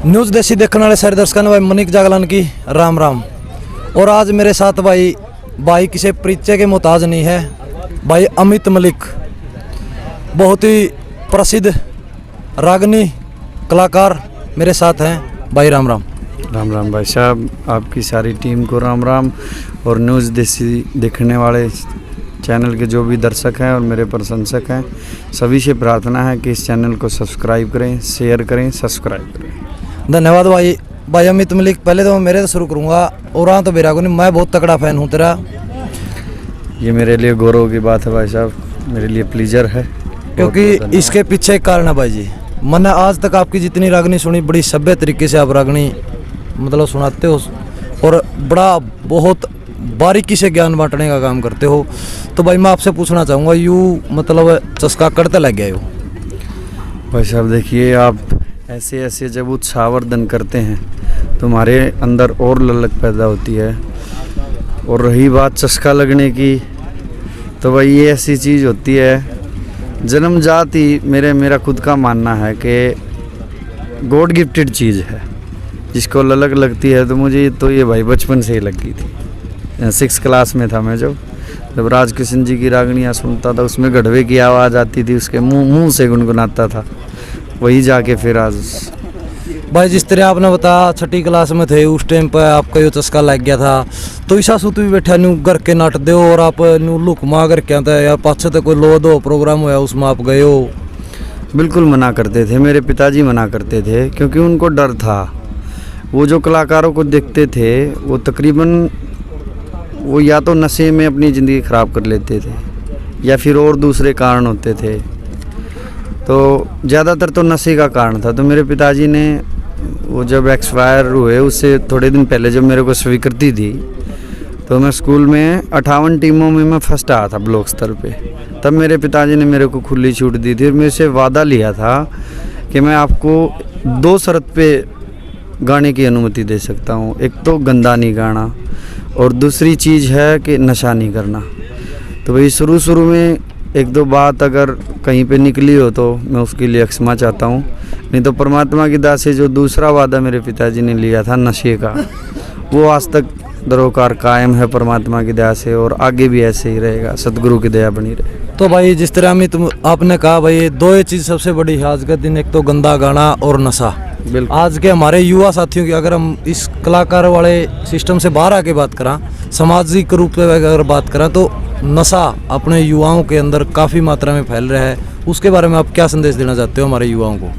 News देसी देखने वाले सारे दर्शकों ने भाई मनिक जागलान की राम राम। और आज मेरे साथ भाई किसी परिचय के मोहताज नहीं है, भाई अमित मलिक, बहुत ही प्रसिद्ध रागनी कलाकार मेरे साथ हैं। भाई राम राम। राम राम भाई साहब, आपकी सारी टीम को राम राम। और न्यूज़ देसी देखने वाले चैनल के जो भी दर्शक हैं और मेरे प्रशंसक हैं, सभी से प्रार्थना है कि इस चैनल को सब्सक्राइब करें, शेयर करें, सब्सक्राइब करें। धन्यवाद भाई अमित मलिक। पहले तो मैं मेरे से शुरू करूँगा। और हाँ तो बेरागुनी, मैं बहुत तगड़ा फ़ैन हूँ तेरा। ये मेरे लिए गौरव की बात है भाई साहब, मेरे लिए प्लीजर है, क्योंकि इसके पीछे एक कारण है भाई जी। मैंने आज तक आपकी जितनी रागनी सुनी, बड़ी सभ्य तरीके से आप रागनी मतलब सुनाते हो और बड़ा बहुत बारीकी से ज्ञान बांटने का काम करते हो। तो भाई मैं आपसे पूछना चाहूँगा, यूँ मतलब चस्का करते लग गए हो भाई साहब? देखिए, आप ऐसे ऐसे जब उत्साहवर्धन करते हैं तो हमारे अंदर और ललक पैदा होती है। और रही बात चस्का लगने की, तो भाई ये ऐसी चीज़ होती है, जन्मजात ही मेरा खुद का मानना है कि गॉड गिफ्टेड चीज़ है। जिसको ललक लगती है, तो मुझे तो ये भाई बचपन से ही लगी थी। 6 क्लास में था मैं जब राजकिशन जी की रागनियाँ सुनता था, उसमें गढ़वे की आवाज़ आती थी, उसके मुंह से गुनगुनाता था, वही जाके फिर आज। भाई जिस तरह आपने बताया 6ठी क्लास में थे, उस टाइम पर आपका ये चस्का लग गया था। तो ईसा सूत भी बैठा न्यू घर के नाट दो और आप न्यू लुक माँ कर क्या था यार, पाछे तो कोई लो दो प्रोग्राम हुआ उसमें आप गए हो? बिल्कुल मना करते थे, मेरे पिताजी मना करते थे, क्योंकि उनको डर था। वो जो कलाकारों को देखते थे वो तकरीबन वो या तो नशे में अपनी ज़िंदगी ख़राब कर लेते थे या फिर और दूसरे कारण होते थे। तो ज़्यादातर तो नशे का कारण था। तो मेरे पिताजी ने वो जब एक्सपायर हुए उससे थोड़े दिन पहले जब मेरे को स्वीकृति दी, तो मैं स्कूल में 58 टीमों में मैं फर्स्ट आया था ब्लॉक स्तर पे। तब मेरे पिताजी ने मेरे को खुली छूट दी थी और मेरे से वादा लिया था कि मैं आपको 2 शर्त पे गाने की अनुमति दे सकता हूँ। एक तो गंदा नहीं गाना और दूसरी चीज़ है कि नशा नहीं करना। तो भाई शुरू में 1-2 बात अगर कहीं पे निकली हो तो मैं उसके लिए क्षमा चाहता हूँ। नहीं तो परमात्मा की दया से जो दूसरा वादा मेरे पिताजी ने लिया था नशे का, वो आज तक दरोकार कायम है परमात्मा की दया से, और आगे भी ऐसे ही रहेगा, सतगुरु की दया बनी रहे। तो भाई जिस तरह अमित आपने कहा भाई 2 चीज़ सबसे बड़ी है आज के दिन, एक तो गंदा गाना और नशा। बिल्कुल। आज के हमारे युवा साथियों की अगर हम इस कलाकार वाले सिस्टम से बाहर आके बात करें, सामाजिक रूप से अगर बात करें, तो नशा अपने युवाओं के अंदर काफ़ी मात्रा में फैल रहा है। उसके बारे में आप क्या संदेश देना चाहते हो हमारे युवाओं को?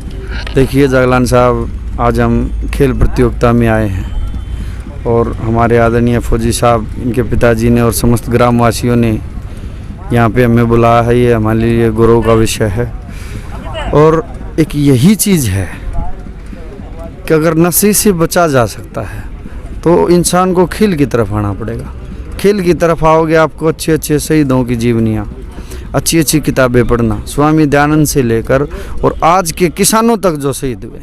देखिए जागलान साहब, आज हम खेल प्रतियोगिता में आए हैं और हमारे आदरणीय फौजी साहब, इनके पिताजी ने और समस्त ग्रामवासियों ने यहाँ पे हमें बुलाया है। ये हमारे लिए गौरव का विषय है। और एक यही चीज़ है कि अगर नशे से बचा जा सकता है तो इंसान को खेल की तरफ आना पड़ेगा। खेल की तरफ आओगे, आपको अच्छे अच्छे शहीदों की जीवनियाँ, अच्छी अच्छी किताबें पढ़ना, स्वामी दयानंद से लेकर और आज के किसानों तक जो शहीद हुए,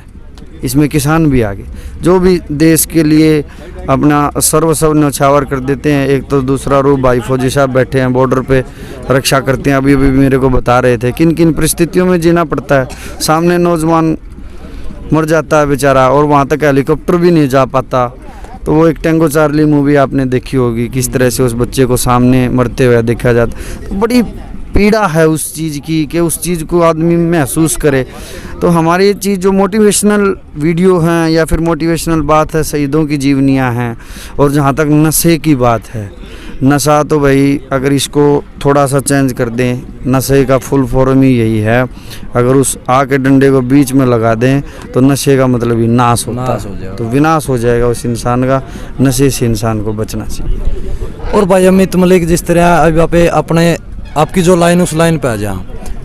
इसमें किसान भी आगे, जो भी देश के लिए अपना सर्वस्व न्यौछावर कर देते हैं। एक तो दूसरा रूप भाई फौजी साहब बैठे हैं बॉर्डर पे, रक्षा करते हैं। अभी मेरे को बता रहे थे किन किन परिस्थितियों में जीना पड़ता है। सामने नौजवान मर जाता है बेचारा और वहाँ तक हेलीकॉप्टर भी नहीं जा पाता। तो वो एक टेंगो चार्ली मूवी आपने देखी होगी, किस तरह से उस बच्चे को सामने मरते हुए देखा जाता। तो बड़ी पीड़ा है उस चीज़ की कि उस चीज़ को आदमी महसूस करे। तो हमारी ये चीज़ जो मोटिवेशनल वीडियो हैं या फिर मोटिवेशनल बात है, शहीदों की जीवनियाँ हैं। और जहाँ तक नशे की बात है, नशा तो भाई अगर इसको थोड़ा सा चेंज कर दें, नशे का फुल फॉर्म ही यही है। अगर उस आग के डंडे को बीच में लगा दें तो नशे का मतलब ही नाश होता है, तो विनाश हो जाएगा उस इंसान का। नशे से इंसान को बचना चाहिए। और भाई अमित मलिक, जिस तरह अभी अपने आपकी जो लाइन उस लाइन पे आ जा,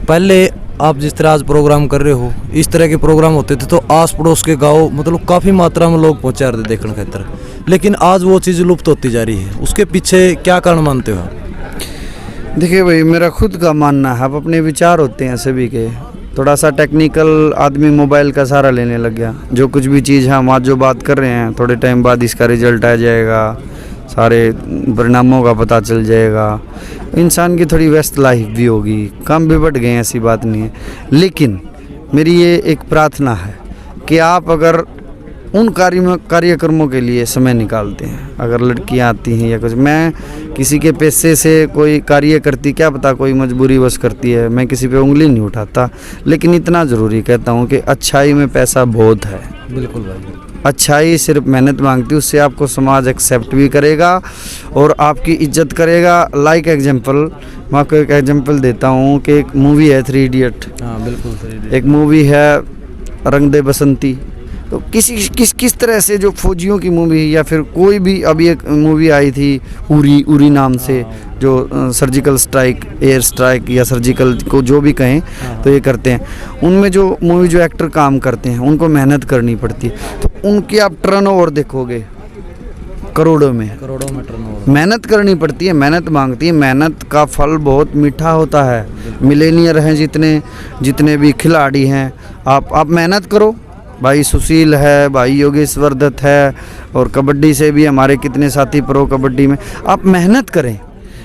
पहले आप जिस तरह आज प्रोग्राम कर रहे हो, इस तरह के प्रोग्राम होते थे तो आस पड़ोस के गाँव मतलब काफ़ी मात्रा में लोग पहुँचा रहे थे देखने खातर, लेकिन आज वो चीज़ लुप्त होती जा रही है। उसके पीछे क्या कारण मानते हो? देखिए भाई, मेरा खुद का मानना है, अब अपने विचार होते हैं सभी के। थोड़ा सा टेक्निकल आदमी मोबाइल का सहारा लेने लग गया। जो कुछ भी चीज़ है हम आज जो बात कर रहे हैं, थोड़े टाइम बाद इसका रिजल्ट आ जाएगा, सारे परिणामों का पता चल जाएगा। इंसान की थोड़ी व्यस्त लाइफ भी होगी, काम भी बढ़ गए, ऐसी बात नहीं है। लेकिन मेरी ये एक प्रार्थना है कि आप अगर उन कार्यक्रमों के लिए समय निकालते हैं। अगर लड़कियां आती हैं या कुछ, मैं किसी के पैसे से कोई कार्य करती, क्या पता कोई मजबूरी बस करती है, मैं किसी पे उंगली नहीं उठाता, लेकिन इतना ज़रूरी कहता हूँ कि अच्छाई में पैसा बहुत है। बिल्कुल भाई। अच्छाई सिर्फ मेहनत मांगती है, उससे आपको समाज एक्सेप्ट भी करेगा और आपकी इज्जत करेगा। लाइक एग्जाम्पल, मैं आपको एक एग्जाम्पल देता हूँ कि एक मूवी है 3 इडियट। हाँ बिल्कुल सही। एक मूवी है रंग दे बसंती। तो किस तरह से जो फौजियों की मूवी या फिर कोई भी, अभी एक मूवी आई थी उरी नाम से, जो सर्जिकल स्ट्राइक, एयर स्ट्राइक या सर्जिकल को जो भी कहें तो ये करते हैं। उनमें जो मूवी जो एक्टर काम करते हैं उनको मेहनत करनी पड़ती है, तो उनकी आप टर्नओवर देखोगे करोड़ों में टर्नओवर। मेहनत करनी पड़ती है, मेहनत मांगती है, मेहनत का फल बहुत मीठा होता है। मिलेनियर हैं जितने भी खिलाड़ी हैं, आप मेहनत करो। भाई सुशील है, भाई योगेश्वर दत्त है, और कबड्डी से भी हमारे कितने साथी प्रो कबड्डी में। आप मेहनत करें,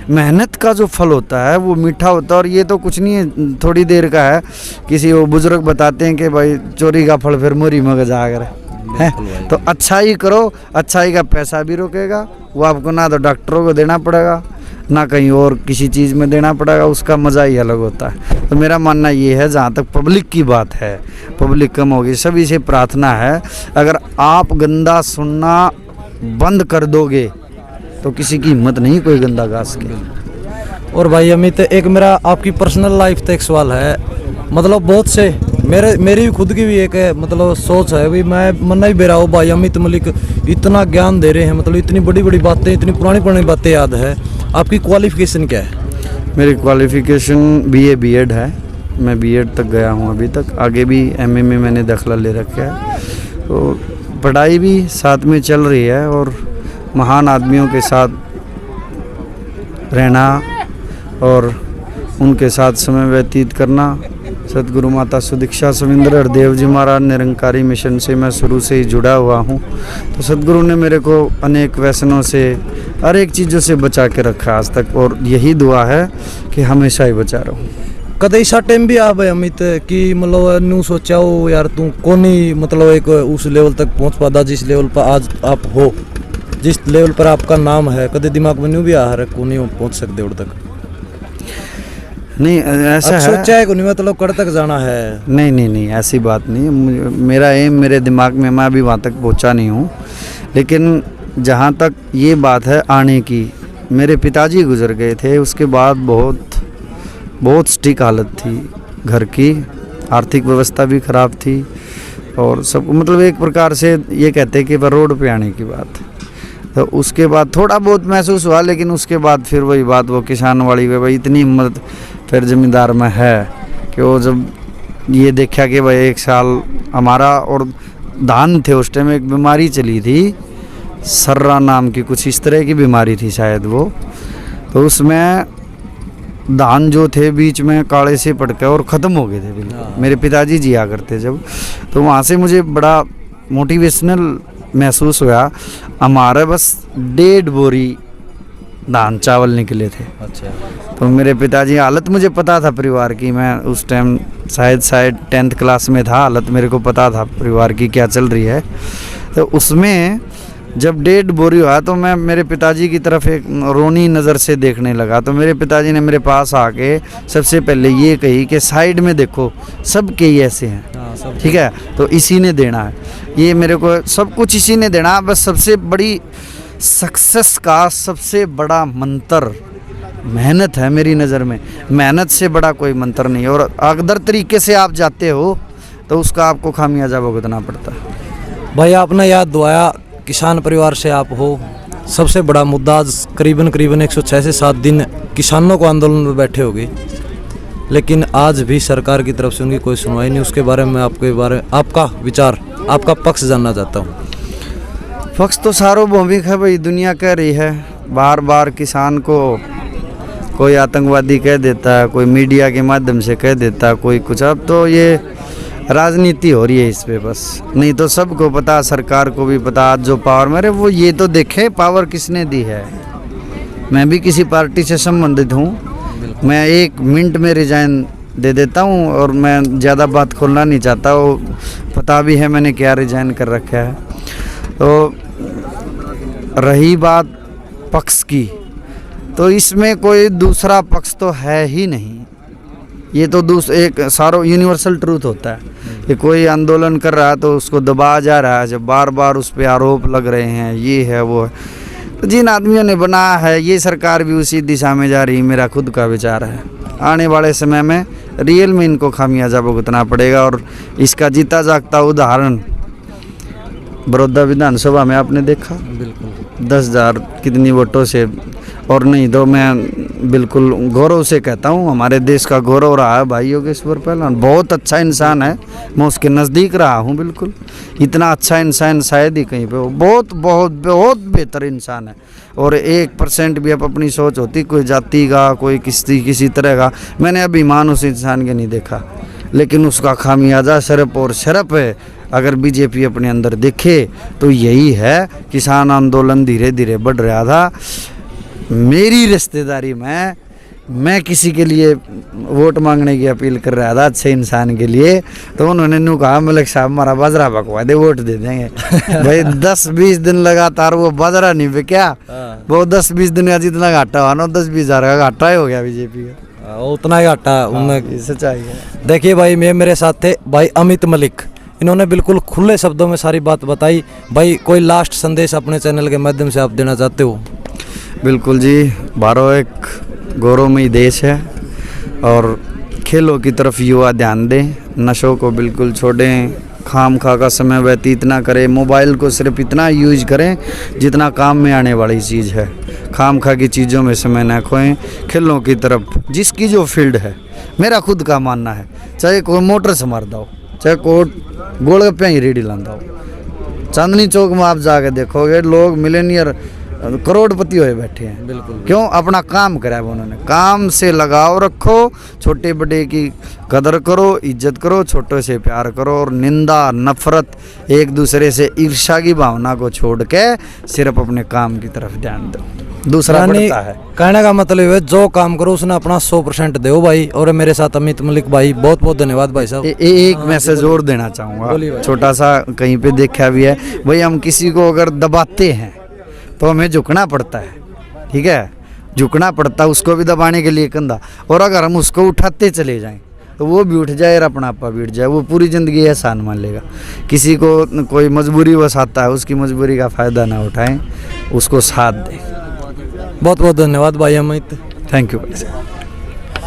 मेहनत का जो फल होता है वो मीठा होता है। और ये तो कुछ नहीं है, थोड़ी देर का है। किसी वो बुजुर्ग बताते हैं कि भाई चोरी का फल फिर मोरी मगज आकर है। तो अच्छाई करो, अच्छाई का पैसा भी रुकेगा, वो आपको ना तो डॉक्टरों को देना पड़ेगा ना कहीं और किसी चीज़ में देना पड़ेगा, उसका मज़ा ही अलग होता है। तो मेरा मानना ये है, जहाँ तक पब्लिक की बात है, पब्लिक कम होगी, सभी से प्रार्थना है, अगर आप गंदा सुनना बंद कर दोगे तो किसी की हिम्मत नहीं कोई गंदा घास के। और भाई अमित, एक मेरा आपकी पर्सनल लाइफ तक एक सवाल है। मतलब बहुत से मेरी खुद की भी एक मतलब सोच है भी, मैं मन्ना ही बेरा हो भाई अमित मलिक इतना ज्ञान दे रहे हैं, मतलब इतनी बड़ी बड़ी बातें, इतनी पुरानी बातें याद है। आपकी क्वालिफिकेशन क्या है? मेरी क्वालिफिकेशन BA B.Ed है। मैं B.Ed तक गया हूँ अभी तक, आगे भी MA में मैंने दाखिला ले रखा है। तो पढ़ाई भी साथ में चल रही है, और महान आदमियों के साथ रहना और उनके साथ समय व्यतीत करना। सदगुरु माता सुदीक्षा सविंदर हरदेव जी महाराज निरंकारी मिशन से मैं शुरू से ही जुड़ा हुआ हूँ। तो सदगुरु ने मेरे को अनेक व्यसनों से, हर एक चीज़ों से बचा के रखा आज तक, और यही दुआ है कि हमेशा ही बचा रहूँ। कदे ऐसा टाइम भी आ भाई अमित कि मतलब नू सोचा हो यार तू कोनी मतलब एक उस लेवल तक पहुँच पाता जिस लेवल पर आज आप हो, जिस लेवल पर आपका नाम है, कदे दिमाग में न्यू भी आ रहा कोनी पहुँच सकते उड़ तक? नहीं ऐसा है, सोचा है नहीं, मतलब कर तक जाना है? नहीं ऐसी बात नहीं। मेरा एम मेरे दिमाग में, मैं अभी वहाँ तक पहुँचा नहीं हूँ। लेकिन जहाँ तक ये बात है आने की, मेरे पिताजी गुजर गए थे, उसके बाद बहुत स्ट्रिक्ट हालत थी घर की, आर्थिक व्यवस्था भी ख़राब थी, और सब मतलब एक प्रकार से ये कहते हैं कि वह रोड पे आने की बात। तो उसके बाद थोड़ा बहुत महसूस हुआ, लेकिन उसके बाद फिर वही बात, वो किसान वाली में भाई इतनी हिम्मत फिर ज़मींदार में है कि वो जब ये देखा कि भाई 1 साल हमारा और धान थे, उस टाइम एक बीमारी चली थी सर्रा नाम की, कुछ इस तरह की बीमारी थी शायद वो। तो उसमें धान जो थे बीच में काले से पड़ के और ख़त्म हो गए थे बिल्कुल। मेरे पिताजी जिया करते जब, तो वहाँ से मुझे बड़ा मोटिवेशनल महसूस हुआ। हमारे बस 1.5 बोरी धान चावल निकले थे। अच्छा। तो मेरे पिताजी, हालत मुझे पता था परिवार की, मैं उस टाइम शायद 10th क्लास में था, हालत मेरे को पता था परिवार की क्या चल रही है। तो उसमें जब 1.5 बोरी हुआ तो मैं मेरे पिताजी की तरफ एक रोनी नज़र से देखने लगा। तो मेरे पिताजी ने मेरे पास आके सबसे पहले ये कही कि साइड में देखो, सब के ही ऐसे हैं, ठीक है, तो इसी ने देना है, ये मेरे को सब कुछ इसी ने देना। बस सबसे बड़ी सक्सेस का सबसे बड़ा मंत्र मेहनत है मेरी नज़र में। मेहनत से बड़ा कोई मंत्र नहीं, और अगर तरीके से आप जाते हो तो उसका आपको खामियाजा भुगतना पड़ता है। भाई आपने याद दुआया, किसान परिवार से आप हो। सबसे बड़ा मुद्दा आज करीबन 106 से 7 दिन किसानों को आंदोलन में बैठे होगे, लेकिन आज भी सरकार की तरफ से उनकी कोई सुनवाई नहीं। उसके बारे में आपका विचार, आपका पक्ष जानना चाहता हूँ। पक्ष तो सार्वभौमिक है भाई, दुनिया कह रही है, बार बार किसान को कोई आतंकवादी कह देता है, कोई मीडिया के माध्यम से कह देता है, कोई कुछ। अब तो ये राजनीति हो रही है इस पे बस, नहीं तो सबको पता, सरकार को भी पता, आज जो पावर में वो ये तो देखे पावर किसने दी है। मैं भी किसी पार्टी से संबंधित हूँ, मैं 1 मिनट में रिजाइन दे देता हूँ, और मैं ज़्यादा बात खोलना नहीं चाहता, वो पता भी है मैंने क्या रिजाइन कर रखा है। तो रही बात पक्ष की, तो इसमें कोई दूसरा पक्ष तो है ही नहीं। ये तो एक सारा यूनिवर्सल ट्रूथ होता है कि कोई आंदोलन कर रहा है तो उसको दबाया जा रहा है, जब बार बार उस पर आरोप लग रहे हैं, ये है वो है। तो जिन आदमियों ने बनाया है, ये सरकार भी उसी दिशा में जा रही, मेरा खुद का विचार है। आने वाले समय में रियल में इनको खामियाजा भुगतना पड़ेगा। और इसका जीता जागता उदाहरण बड़ौदा विधानसभा में आपने देखा, बिल्कुल 10,000 कितनी वोटों से। और नहीं तो मैं बिल्कुल गौरव से कहता हूँ, हमारे देश का गौरव रहा है भाई योगेश्वर पहलवान। बहुत अच्छा इंसान है, मैं उसके नज़दीक रहा हूँ। बिल्कुल इतना अच्छा इंसान शायद ही कहीं पे हो। बहुत बहुत बहुत बेहतर इंसान है। और 1% भी अब अपनी सोच होती कोई जाति का, कोई किसी तरह का, मैंने अभिमान उस इंसान के नहीं देखा। लेकिन उसका खामियाजा शर्फ और शर्फ है। अगर बीजेपी अपने अंदर देखे तो यही है, किसान आंदोलन धीरे धीरे बढ़ रहा था। मेरी रिश्तेदारी में मैं किसी के लिए वोट मांगने की अपील कर रहा था अच्छे इंसान के लिए, तो उन्होंने नु कहा मलिक साहब हमारा बाजरा पकवा दे, वोट दे देंगे। भाई 10-20 दिन लगातार वो बाजरा नहीं बिका, वो 10-20 दिन का जितना घाटा हुआ ना, 10-20 हज़ार का घाटा ही हो गया बीजेपी का। उतना ही घाटा उन्हें सच्चाई है। देखिए भाई, मेरे साथ थे भाई अमित मलिक, इन्होंने बिल्कुल खुले शब्दों में सारी बात बताई। भाई कोई लास्ट संदेश अपने चैनल के माध्यम से आप देना चाहते हो? बिल्कुल जी, भारत एक गौरवमयी देश है और खेलों की तरफ युवा ध्यान दें, नशों को बिल्कुल छोड़ें, खाम खा का समय व्यतीत ना करें, मोबाइल को सिर्फ इतना यूज करें जितना काम में आने वाली चीज़ है, खाम खा की चीज़ों में समय ना खोएं, खेलों की तरफ जिसकी जो फील्ड है। मेरा खुद का मानना है, चाहे कोई मोटर से मारता हो, चाहे कोई गोलगप्पे ही रेडी लाता हो, चांदनी चौक में आप जाके देखोगे लोग मिलेनियर करोड़पति हुए बैठे हैं। बिल्कुल। क्यों? अपना काम करा है उन्होंने। काम से लगाव रखो, छोटे बड़े की कदर करो, इज्जत करो, छोटे से प्यार करो और निंदा नफरत एक दूसरे से ईर्ष्या की भावना को छोड़ के सिर्फ अपने काम की तरफ ध्यान दो, दूसरा बढ़ता है। कहने का मतलब है जो काम करो उसने अपना 100% दो भाई। और मेरे साथ अमित मलिक भाई, बहुत बहुत धन्यवाद भाई साहब। एक मैसेज और देना चाहूँगा, छोटा सा, कहीं पे देखा भी है भाई, हम किसी को अगर दबाते हैं तो हमें झुकना पड़ता है, ठीक है, झुकना पड़ता है उसको भी दबाने के लिए कंधा। और अगर हम उसको उठाते चले जाएं तो वो भी उठ जाए और अपना आपा भी उठ जाए, वो पूरी ज़िंदगी एहसान मान लेगा। किसी को कोई मजबूरी बस आता है, उसकी मजबूरी का फ़ायदा ना उठाएं, उसको साथ दें। बहुत बहुत धन्यवाद भाई अमित। थैंक यू भाई।